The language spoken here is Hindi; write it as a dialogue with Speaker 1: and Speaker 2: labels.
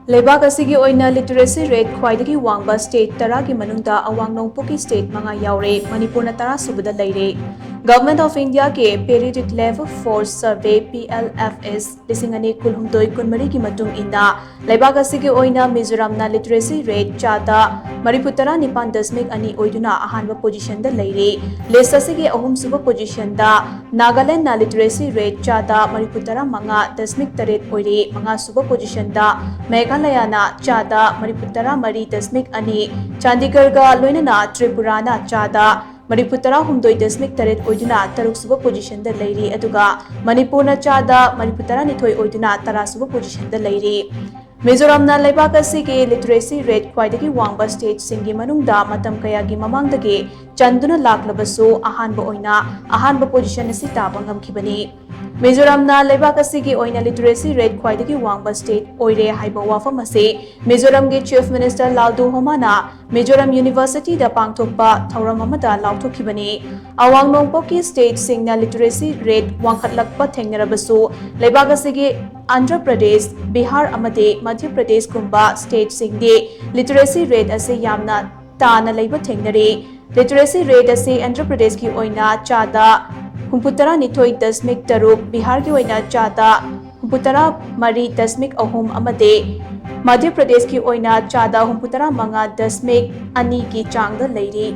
Speaker 1: लेबाक असिगी ओइना लिटरेसी रेट ख्वाइदगी वांगबा स्टेट तरा की मनुंगदा अवांग नोंगपोकी स्टेट मंगा यावरे मणिपुर तरा सुबदा लैरे गवर्नमेंट ऑफ इंडिया के periodic level force survey PLFS लिसिंगनी कुलहुमदोई कुनमरी की मतुंग इना लेबाक असिगी ओइना मिजोरम ना लिटरेसी रेट चादा मणिपुर निपान दशमिक अनि ओइदुना अहानबा पोजीशन दा लैरे लिस्ट असिगी अहुम सुबा पोजीशन दा नागालैंड ना लिटरेसी रेट चादा मणिपुर मंगा दशमिक तरेट ओइरे मंगा सुबा पोजीशन दा मेघालयना चादा मणिपुर मरी दशमिक अनि चंडीगढ़ लोइनना त्रिपुराना चादा मणिपुर हुमदोई दशमिक तरेट ओइदुना तरुक सुबा पोजीशन दा लैरी अदुगा मणिपुर चादा मणिपुर निथोई ओइदुना तरा सुबा पोजीशन दा लैरी मिजोरम लेबाक असिगी लिटरेसी रेट ख्वाइदगी वांगबा स्टेट सिंगी मनुंगदा मतम कयागी ममांगदगी चंदुना लाक्लबसु अहानबा पोजीशन असि ताबा ngamkhibani मिजोरम लेबाक असिगी ओइना लिटरेसी रेट ख्वाइदगी वांगबा स्टेट ओइरे हाइबा वाफम असे मिजोरम के चीफ मिनिस्टर लालदू होमाना मिजोरम यूनिवर्सिटी दा पांगथोकपा थौरम अमदा लाउथोखिबनी अवांग नोंगपोकी स्टेट सिंगना लिटरेसी रेट वांखटलकपा थेंगनरबसु लेबाक असिगी Andhra Pradesh Bihar अमदे Madhya Pradesh कुंबा state सिंगदे literacy rate असे यामना ताना लैबा थेंगनरे लिटरेसी रेट असे आंध्र प्रदेश की ओइना चादा हुमपुतरा निथोई दशमिक तरुक बिहार की ओइना चादा हुमपुतरा मरी दशमिक अहुम अमदे मध्य प्रदेश की ओइना चादा हुमपुतरा मंगा दशमिक अनि की चांगदा लैरी।